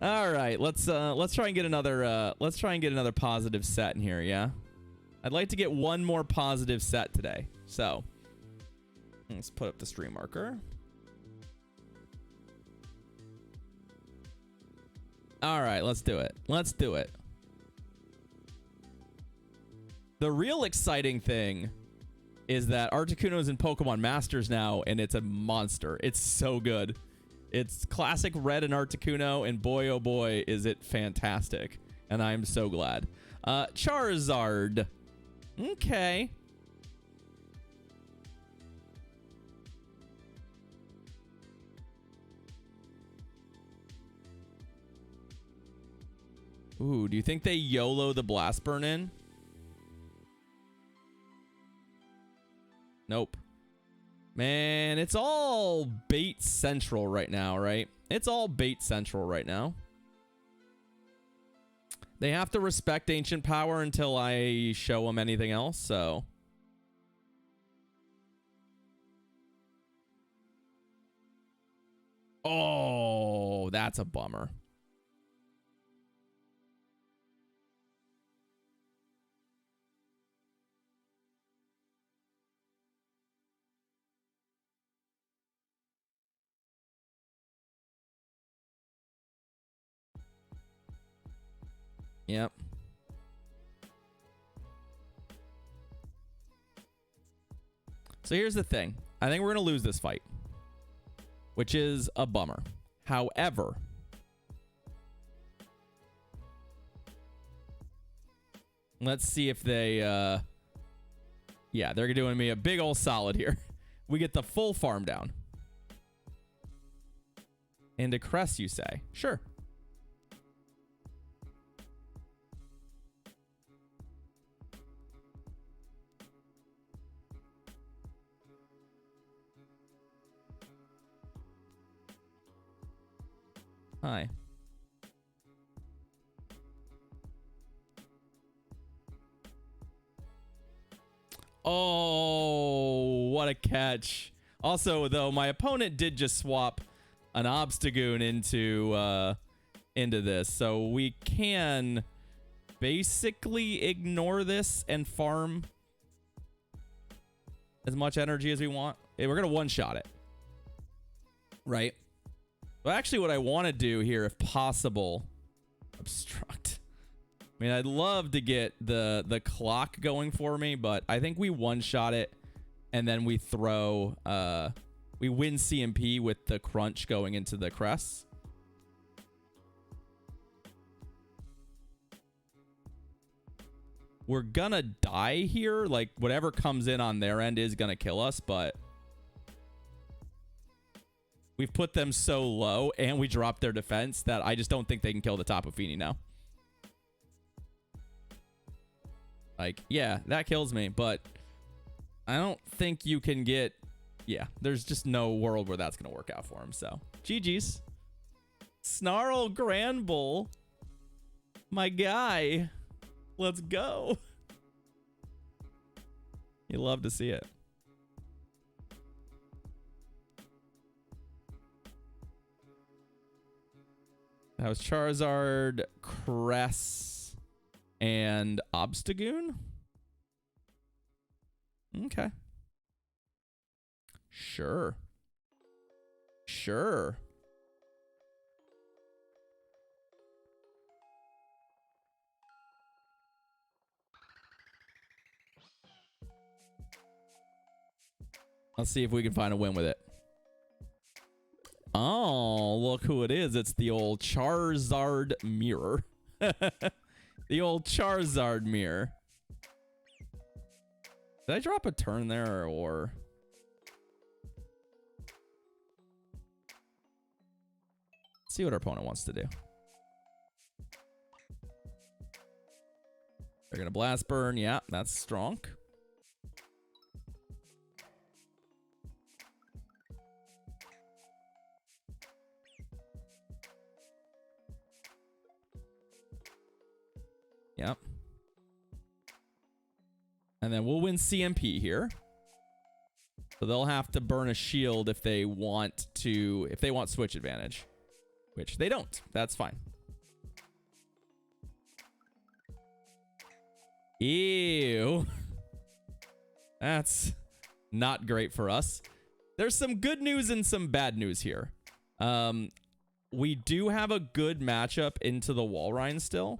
All right, let's try and get another positive set in here, yeah? I'd like to get one more positive set today. So, let's put up the stream marker. All right, let's do it. Let's do it. The real exciting thing is that Articuno's in Pokemon Masters now, and it's a monster. It's so good. It's classic red and Articuno, and boy, oh boy, is it fantastic. And I'm so glad. Charizard. Okay. Ooh, do you think they YOLO the Blast Burn in? Nope. Man, it's all bait central right now, right? It's all bait central right now. They have to respect ancient power until I show them anything else, so. Oh, that's a bummer. Yep. So here's the thing. I think we're going to lose this fight, which is a bummer. However, let's see if they, yeah, they're doing me a big old solid here. We get the full farm down. And a crest, you say? Sure. Hi. Oh, what a catch. Also, though, my opponent did just swap an Obstagoon into this. So we can basically ignore this and farm as much energy as we want. We're going to one-shot it. Right? But actually what I want to do here, if possible, obstruct. I mean, I'd love to get the clock going for me, but I think we one-shot it, and then we throw, we win CMP with the crunch going into the crests. We're gonna die here. Like, whatever comes in on their end is gonna kill us, but we've put them so low, and we dropped their defense that I just don't think they can kill the Tapu Fini now. Like, yeah, that kills me, but I don't think you can get... Yeah, there's just no world where that's going to work out for him, so. GG's. Snarl Granbull. My guy. Let's go. You love to see it. That was Charizard, Cress, and Obstagoon? Okay. Sure. Sure. Let's see if we can find a win with it. Oh, look who it is. It's the old Charizard mirror. The old Charizard mirror. Did I drop a turn there or... Let's see what our opponent wants to do. They're going to Blast Burn. Yeah, that's strong. Yep. And then we'll win CMP here. So they'll have to burn a shield if they want to, if they want switch advantage. Which they don't. That's fine. Ew. That's not great for us. There's some good news and some bad news here. We do have a good matchup into the Walrein still.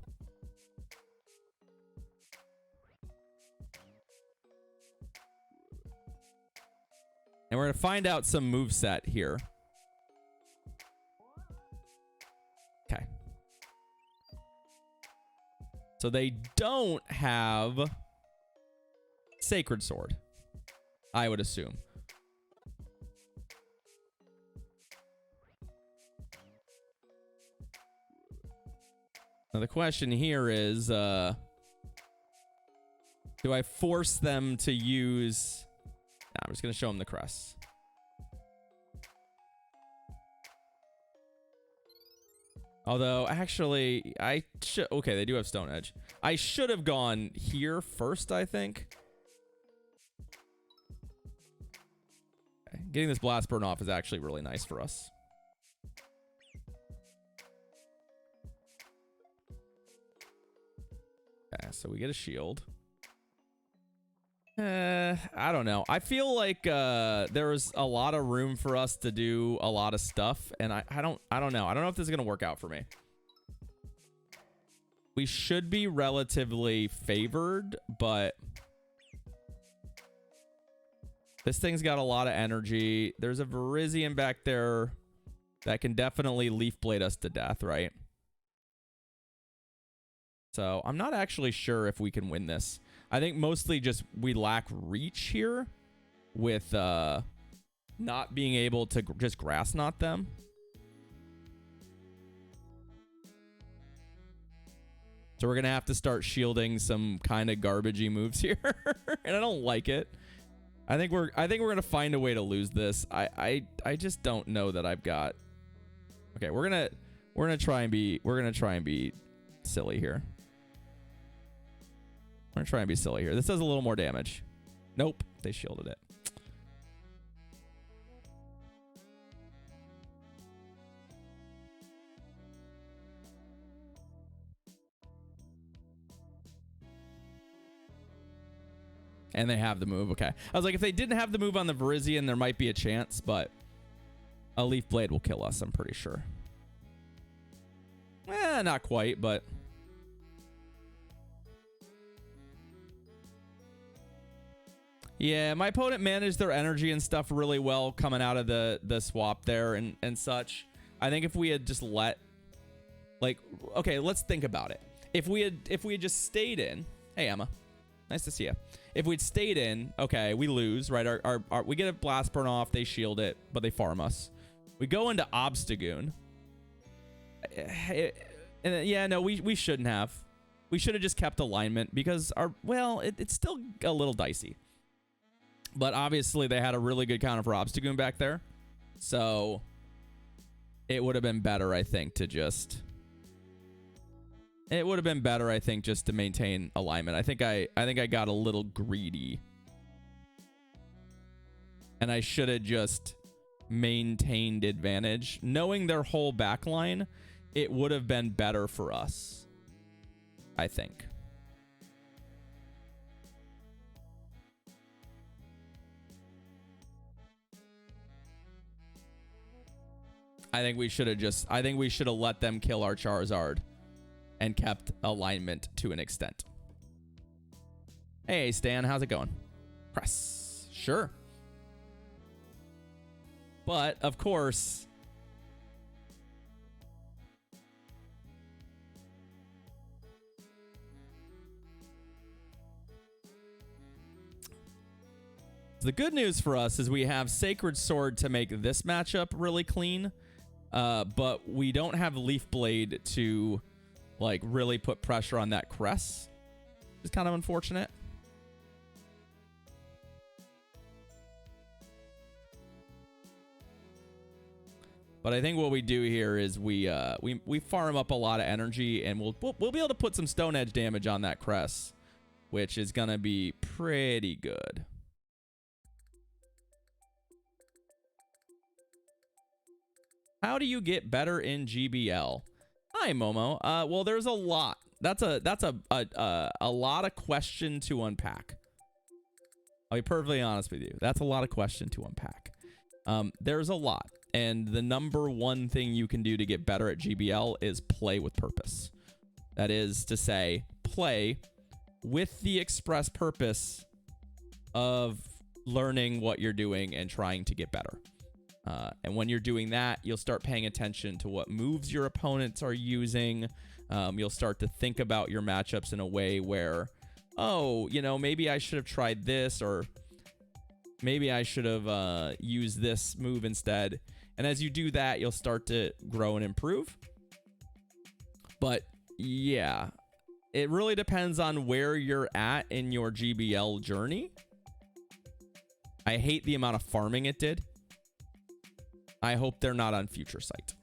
And we're going to find out some moveset here. Okay. So they don't have Sacred Sword, I would assume. Now the question here is, do I force them to use... Nah, I'm just going to show them the crest. Although, actually, I should... Okay, they do have Stone Edge. I should have gone here first, I think. Okay, getting this Blast Burn off is actually really nice for us. Okay, so we get a shield. I don't know. I feel like there's a lot of room for us to do a lot of stuff, and I don't know. I don't know if this is gonna work out for me. We should be relatively favored, but this thing's got a lot of energy. There's a Virizion back there that can definitely Leaf Blade us to death, right? So I'm not actually sure if we can win this. I think mostly just we lack reach here with not being able to just Grass Knot them. So we're going to have to start shielding some kind of garbagey moves here. And I don't like it. I think we're going to find a way to lose this. I just don't know that I've got... Okay, we're going to try and be silly here. We're going to try and be silly here. This does a little more damage. Nope. They shielded it. And they have the move. Okay. I was like, if they didn't have the move on the Virizion, there might be a chance, but a Leaf Blade will kill us, I'm pretty sure. Not quite, but... Yeah, my opponent managed their energy and stuff really well coming out of the swap there and such. I think if we had just let, like, okay, let's think about it. If we had just stayed in, hey Emma, nice to see you. If we'd stayed in, okay, we lose, right? We get a Blast Burn off, they shield it, but they farm us. We go into Obstagoon. And yeah, no, we shouldn't have. We should have just kept alignment because it's still a little dicey. But obviously, they had a really good counter for Obstagoon back there. So, it would have been better, I think, to just... It would have been better, I think, just to maintain alignment. I think I got a little greedy. And I should have just maintained advantage. Knowing their whole backline, it would have been better for us. I think. I think we should have let them kill our Charizard and kept alignment to an extent. Hey, Stan, how's it going? Press. Sure. But, of course... The good news for us is we have Sacred Sword to make this matchup really clean. But we don't have Leaf Blade to, like, really put pressure on that crest. It's kind of unfortunate. But I think what we do here is we farm up a lot of energy, and we'll be able to put some Stone Edge damage on that crest, which is gonna be pretty good. How do you get better in GBL? Hi, Momo. Well, there's a lot a lot of question to unpack. I'll be perfectly honest with you. That's a lot of question to unpack. There's a lot. And the number one thing you can do to get better at GBL is play with purpose. That is to say, play with the express purpose of learning what you're doing and trying to get better. And when you're doing that, you'll start paying attention to what moves your opponents are using. You'll start to think about your matchups in a way where, oh, you know, maybe I should have tried this, or maybe I should have used this move instead. And as you do that, you'll start to grow and improve. But yeah, it really depends on where you're at in your GBL journey. I hate the amount of farming it did. I hope they're not on Future Sight.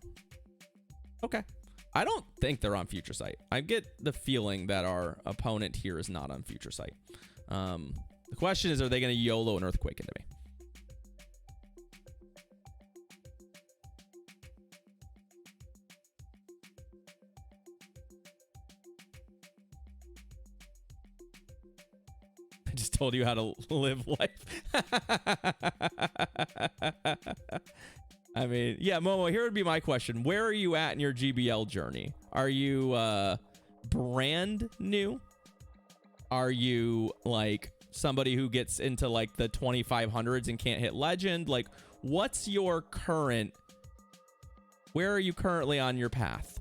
Okay. I don't think they're on Future Sight. I get the feeling that our opponent here is not on Future Sight. The question is, are they going to YOLO an Earthquake into me? I just told you how to live life. I mean, yeah, Momo, here would be my question. Where are you at in your GBL journey? Are you brand new? Are you like somebody who gets into like the 2500s and can't hit legend? Like, what's your current, where are you currently on your path?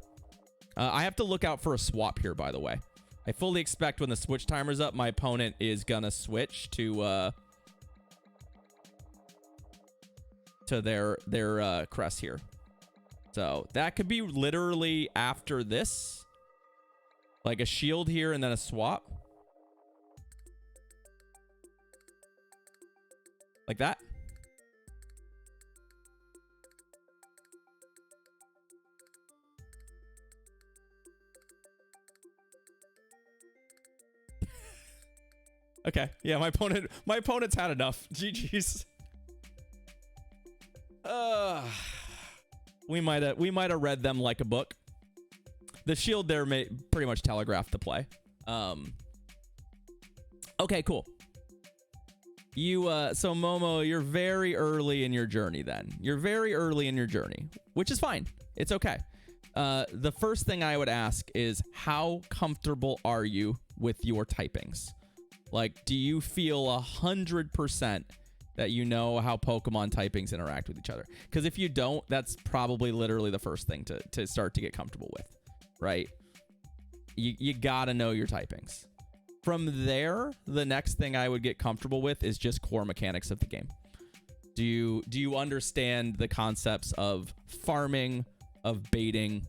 I have to look out for a swap here, by the way. I fully expect when the switch timer's up, my opponent is gonna switch to their crest here. So that could be literally after this, like a shield here and then a swap, like that. Okay, yeah, my opponent's had enough. GG's. We might have read them like a book. The shield there may pretty much telegraph the play. Okay, cool. You so Momo, you're very early in your journey then. You're very early in your journey, which is fine. It's okay. The first thing I would ask is, how comfortable are you with your typings? Like, do you feel 100% that you know how Pokemon typings interact with each other? Because if you don't, that's probably literally the first thing to start to get comfortable with, right? You gotta know your typings. From there, the next thing I would get comfortable with is just core mechanics of the game. Do you understand the concepts of farming, of baiting?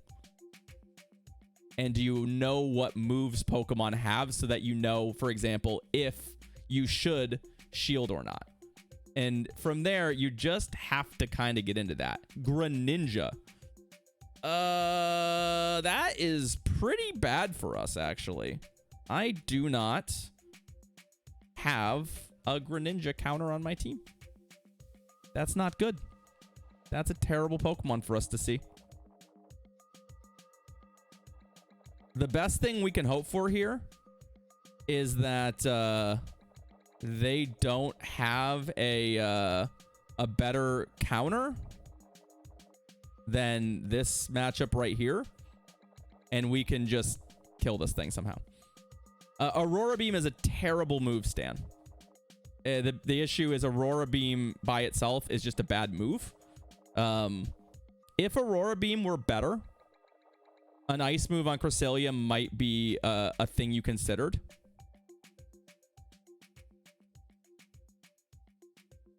And do you know what moves Pokemon have so that you know, for example, if you should shield or not? And from there, you just have to kind of get into that. Greninja. That is pretty bad for us, actually. I do not have a Greninja counter on my team. That's not good. That's a terrible Pokemon for us to see. The best thing we can hope for here is that they don't have a better counter than this matchup right here, and we can just kill this thing somehow. Aurora Beam is a terrible move, Stan. The issue is Aurora Beam by itself is just a bad move. If Aurora Beam were better, an ice move on Cresselia might be a thing you considered.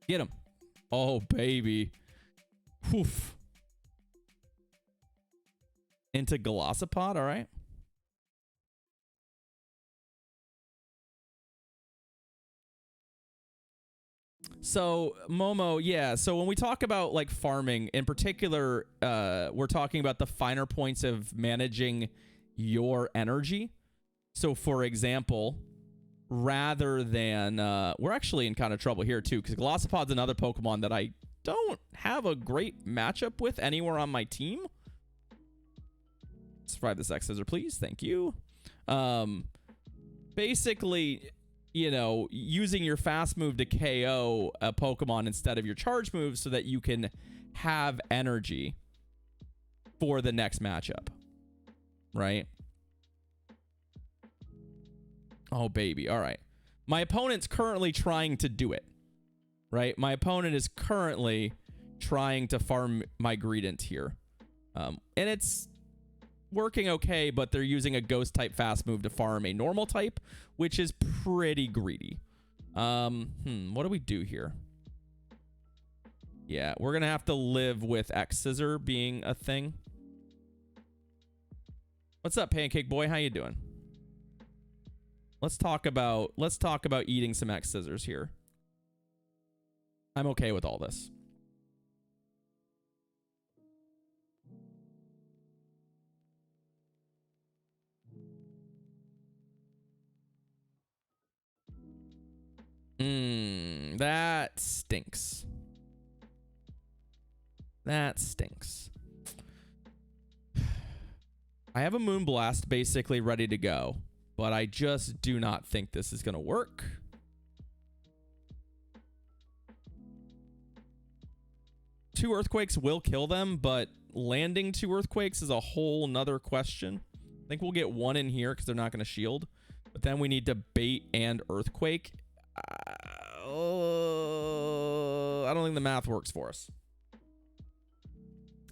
Get him. Oh, baby. Woof. Into Golisopod, all right. So, Momo, yeah. So when we talk about like farming in particular, we're talking about the finer points of managing your energy. So, for example, rather than we're actually in kind of trouble here too, because Golisopod's another Pokemon that I don't have a great matchup with anywhere on my team. Survive this X Scissor, please. Thank you. basically, you know, using your fast move to KO a Pokemon instead of your charge move so that you can have energy for the next matchup, right? Oh, baby. All right. My opponent's currently trying to do it, right? My opponent is currently trying to farm my Greedent here. And it's working okay, but they're using a ghost type fast move to farm a normal type, which is pretty greedy. What do we do here? Yeah, we're gonna have to live with X Scissor being a thing. What's up, Pancake Boy? How you doing? Let's talk about eating some X Scissors here. I'm okay with all this. That stinks. That stinks. I have a Moonblast basically ready to go, but I just do not think this is going to work. Two Earthquakes will kill them, but landing two Earthquakes is a whole nother question. I think we'll get one in here because they're not going to shield, but then we need to bait and Earthquake. I don't think the math works for us.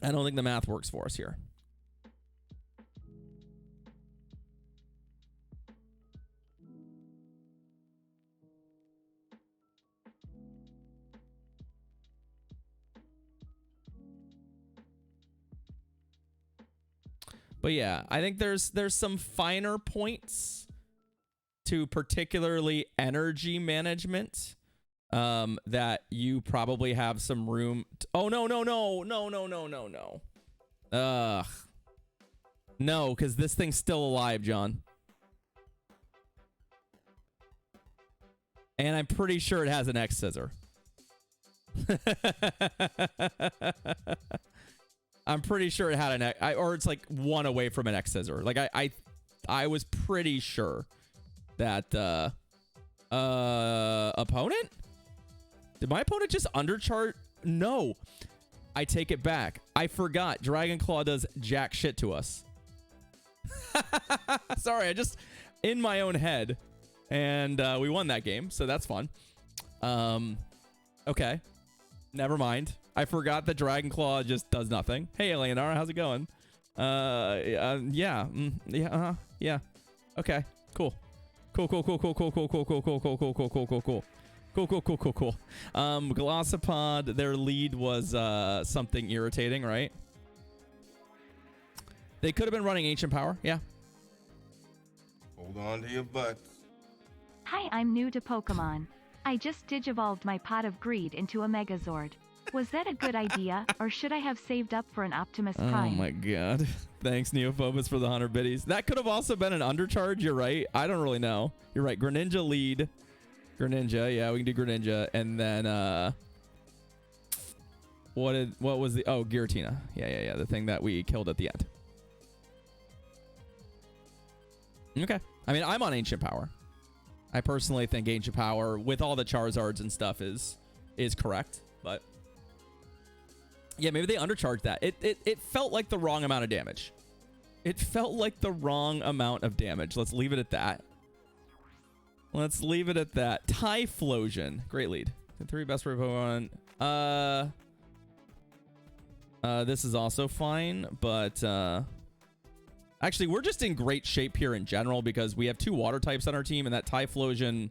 I don't think the math works for us here. But yeah, I think there's some finer points to particularly energy management that you probably have some room to, oh no. No, because this thing's still alive, John. And I'm pretty sure it has an X Scissor. I'm pretty sure it had an X, or it's like one away from an X Scissor. Like I was pretty sure that opponent? Did my opponent just underchart? No. I take it back. I forgot. Dragon Claw does jack shit to us. Sorry, I just in my own head. And we won that game, so that's fun. Okay. Never mind. I forgot that Dragon Claw just does nothing. Hey, Eleonora, how's it going? Yeah. Yeah. Okay. Cool. Cool. Glossopod, their lead was something irritating, right? They could have been running Ancient Power, yeah. Hold on to your butts. Hi, I'm new to Pokemon. I just digivolved my Pot of Greed into a Megazord. Was that a good idea, or should I have saved up for an Optimus Prime? Oh my god. Thanks, Neophobus, for the 100 biddies. That could have also been an undercharge, you're right. I don't really know. You're right. Greninja lead. Greninja, yeah, we can do Greninja. And then, what was the, oh, Giratina. Yeah, the thing that we killed at the end. Okay. I mean, I'm on Ancient Power. I personally think Ancient Power, with all the Charizards and stuff, is correct, but yeah, maybe they undercharged that. It felt like the wrong amount of damage. It felt like the wrong amount of damage. Let's leave it at that. Let's leave it at that. Typhlosion. Great lead. The 3 best for Pokemon. This is also fine, but actually, we're just in great shape here in general because we have 2 water types on our team, and that Typhlosion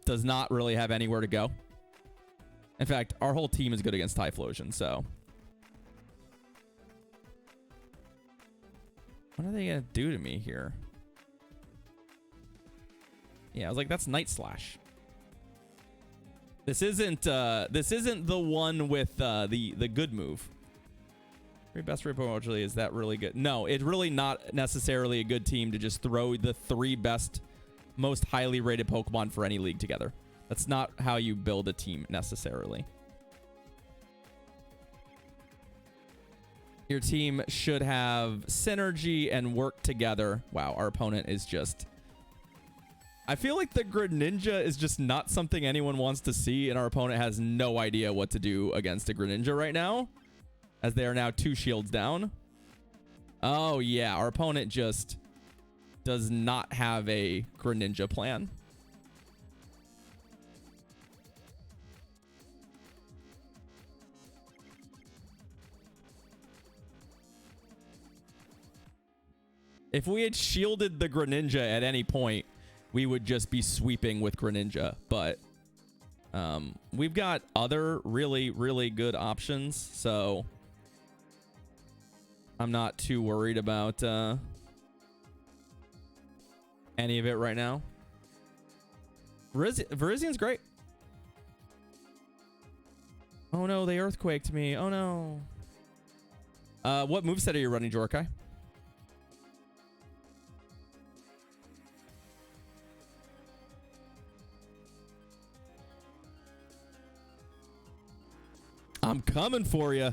does not really have anywhere to go. In fact, our whole team is good against Typhlosion, so. What are they going to do to me here? Yeah, I was like, that's Night Slash. This isn't the one with the good move. 3 best for Pokemon actually, is that really good? No, it's really not necessarily a good team to just throw the 3 best, most highly rated Pokemon for any league together. That's not how you build a team necessarily. Your team should have synergy and work together. Wow, our opponent is just... I feel like the Greninja is just not something anyone wants to see, and our opponent has no idea what to do against a Greninja right now, as they are now 2 shields down. Oh, yeah, our opponent just does not have a Greninja plan. If we had shielded the Greninja at any point, we would just be sweeping with Greninja. But we've got other really, really good options. So I'm not too worried about any of it right now. Virizian's great. Oh no, they earthquaked me. Oh no. What moveset are you running, Jorkai? I'm coming for you.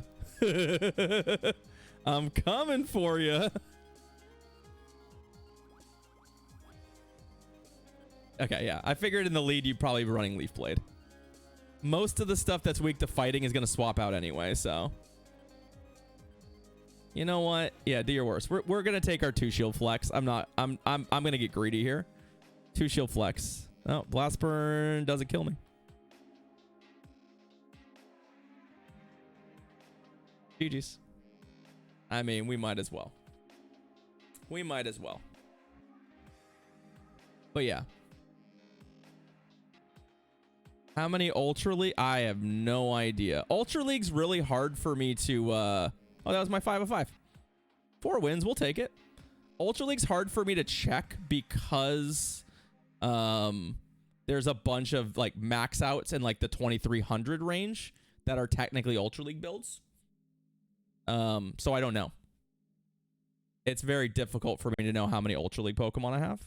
I'm coming for you. Okay, yeah. I figured in the lead you'd probably be running Leaf Blade. Most of the stuff that's weak to fighting is going to swap out anyway, so. You know what? Yeah, do your worst. We're going to take our 2 shield flex. I'm going to get greedy here. 2 shield flex. Oh, Blast Burn doesn't kill me. GG's. I mean, we might as well. We might as well. But yeah. How many Ultra League? I have no idea. Ultra League's really hard for me to... Oh, that was my 5 of 5. 4 wins. We'll take it. Ultra League's hard for me to check because there's a bunch of like max outs in like the 2300 range that are technically Ultra League builds. So I don't know. It's very difficult for me to know how many Ultra League Pokemon I have.